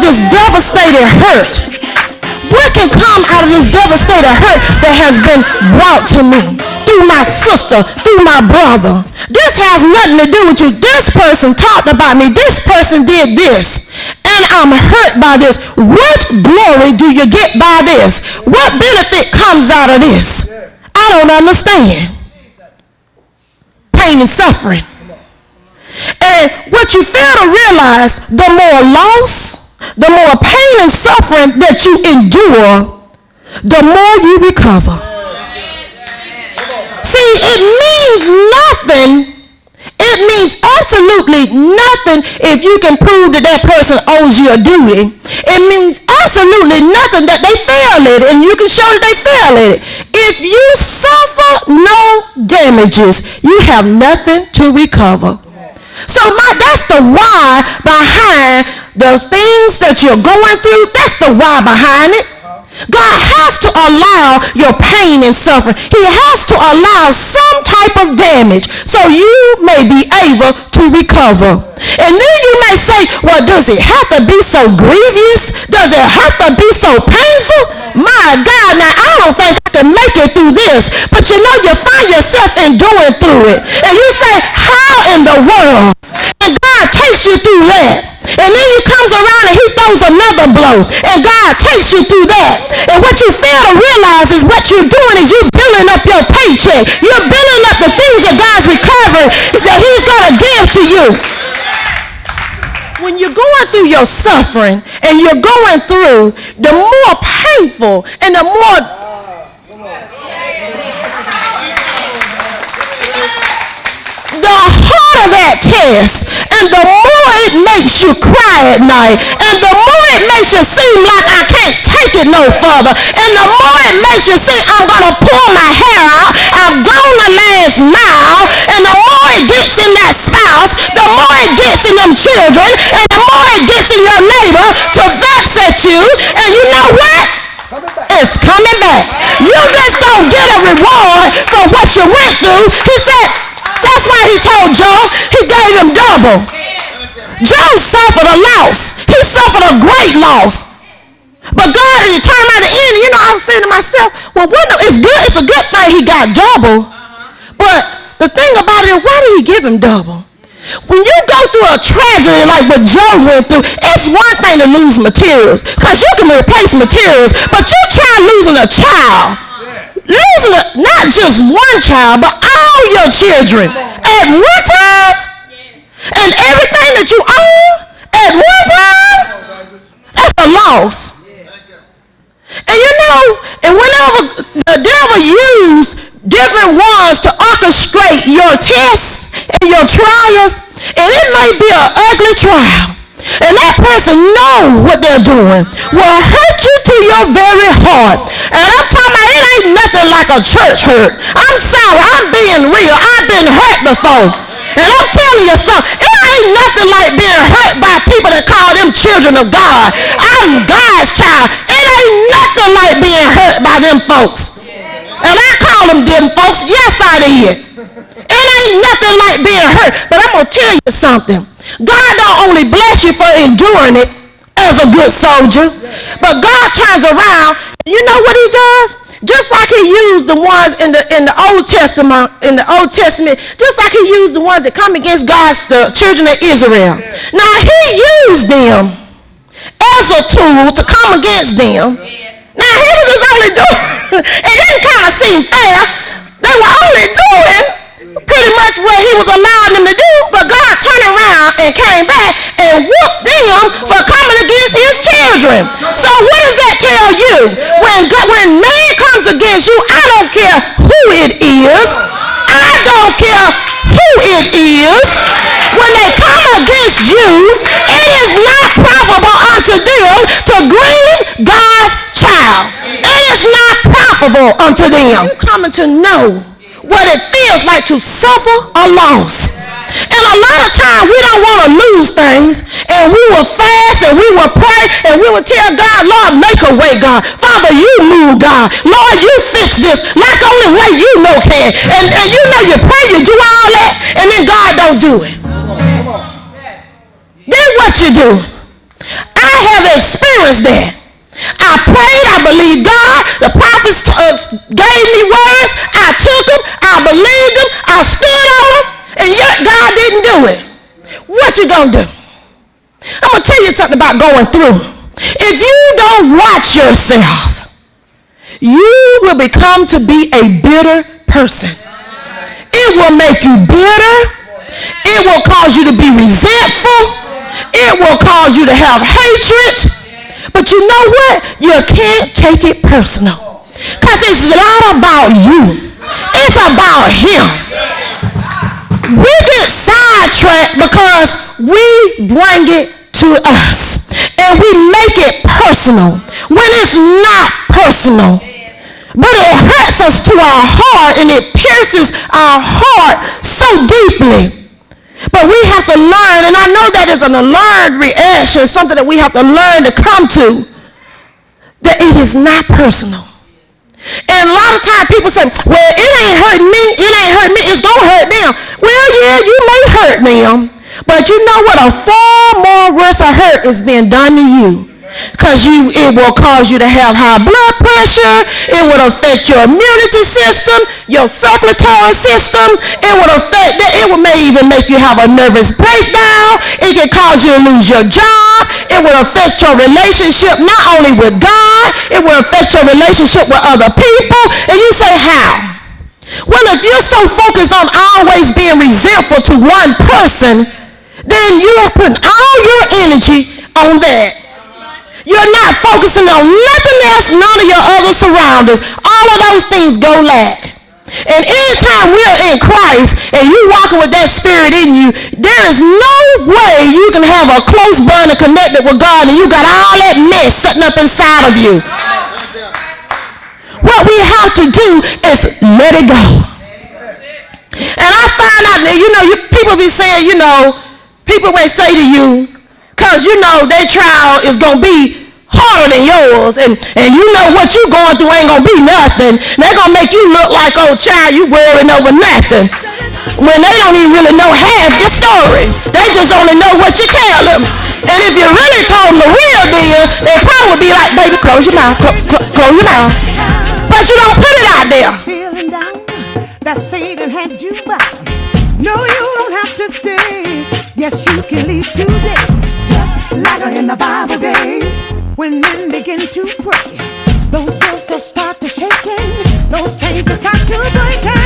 of this devastating hurt? What can come out of this devastating hurt that has been brought to me through my sister, through my brother? This has nothing to do with you. This person talked about me. This person did this. And I'm hurt by this. What glory do you get by this? What benefit comes out of this? I don't understand. Pain and suffering. And what you fail to realize, the more loss, the more pain and suffering that you endure, the more you recover. See, it means nothing. It means absolutely nothing if you can prove that that person owes you a duty. It means absolutely nothing that they failed at it, and you can show that they failed at it. If you suffer no damages, you have nothing to recover. So that's the why behind those things that you're going through. That's the why behind it. God has to allow your pain and suffering. He has to allow some type of damage so you may be able to recover. And then you may say, well, does it have to be so grievous? Does it have to be so painful? My God, now I don't think I can make it through this. But you know, you find yourself enduring through it. And you say, how in the world? And God takes you through that. And then he comes around and he throws another blow. And God takes you through that. And what you fail to realize is what you're doing is you're building up your paycheck. You're building up the things that God's recovering that he's going to give to you. When you're going through your suffering and you're going through, the more painful and the more the harder that test, and the more it makes you cry at night, and the more it makes you seem like I can't take it no further, and the more it makes you say I'm going to pull my hair out, I've gone the last mile, and the more it gets in that spouse, the more it gets in them children, and the more it gets in your neighbor to vex at you, and you know what? It's coming back. You just don't get a reward for what you went through. He said, that's why he told Job, he gave him double. Job suffered a loss. He suffered a great loss. But God, it turned around the end, you know, I was saying to myself, well, it's good. It's a good thing he got double. But the thing about it, why did he give him double? When you go through a tragedy like what Job went through, it's one thing to lose materials, because you can replace materials, but you try losing a child. Losing not just one child, but all your children at one time, and everything that you own at one time, that's a loss. And you know, and whenever the devil uses different ones to orchestrate your tests and your trials, and it may be an ugly trial, and that person know what they're doing, will hurt you to your very heart. And I'm talking about, it ain't nothing like a church hurt. I'm sorry, I'm being real. I've been hurt before. And I'm telling you something, it ain't nothing like being hurt by people that call them children of God. I'm God's child. It ain't nothing like being hurt by them folks. And I call them folks. Yes, I did. It ain't nothing like being hurt. But I'm going to tell you something. God don't only bless you for enduring it as a good soldier, but God turns around, you know what he does? Just like he used the ones in the Old Testament, just like he used the ones that come against the children of Israel. Now he used them as a tool to come against them. Now he was just only doing, it didn't kind of seem fair. They were only doing pretty much what he was allowing them to do, but God turned around and came back and whooped them for coming against his children. So what does that tell you? When man comes against you, I don't care who it is. I don't care who it is. When they come against you, it is not profitable unto them to grieve God's child. It is not profitable unto them. You're coming to know what it feels like to suffer a loss. And a lot of times we don't want to lose things, and we will fast and we will pray and we will tell God, Lord, make a way, God. Father, you move, God. Lord, you fix this like only way you know can. And you know you pray, you do all that, and then God don't do it. Then what you do? I have experienced that. I prayed, I believed God, the prophets gave me words, I took them, I believed them, I stood on them, and yet God didn't do it. What you gonna do? I'm gonna tell you something about going through. If you don't watch yourself, you will become to be a bitter person. It will make you bitter. It will cause you to be resentful. It will cause you to have hatred. But you know what? You can't take it personal. Because it's not about you. It's about him. We get sidetracked because we bring it to us. And we make it personal when it's not personal. But it hurts us to our heart and it pierces our heart so deeply. But we have to learn, and I know that is a learned reaction, something that we have to learn to come to, that it is not personal. And a lot of times people say, well, it ain't hurt me, it's going to hurt them. Well, yeah, you may hurt them, but you know what? A far more worse hurt is being done to you. Because it will cause you to have high blood pressure. It will affect your immunity system, your circulatory system. It will affect that. It may even make you have a nervous breakdown. It can cause you to lose your job. It will affect your relationship not only with God, it will affect your relationship with other people. And you say, how? Well, if you're so focused on always being resentful to one person, then you're putting all your energy on that. You're not focusing on nothing else, none of your other surroundings. All of those things go lack. And anytime we're in Christ and you're walking with that spirit in you, there is no way you can have a close bond and connected with God and you got all that mess sitting up inside of you. What we have to do is let it go. And I find out that, people be saying, people may say to you, because their trial is going to be harder than yours, and you know what you're going through ain't going to be nothing. They're going to make you look like, oh, child, you worrying over nothing. When they don't even really know half your story. They just only know what you tell them. And if you really told them the real deal, they probably would be like, baby, close your mouth, close your mouth. But you don't put it out there. Feeling down, that Satan had you bound. No, you don't have to stay. Yes, you can leave today. Just like in the Bible days, when men begin to pray, those yokes will start to shaking, those chains will start to break.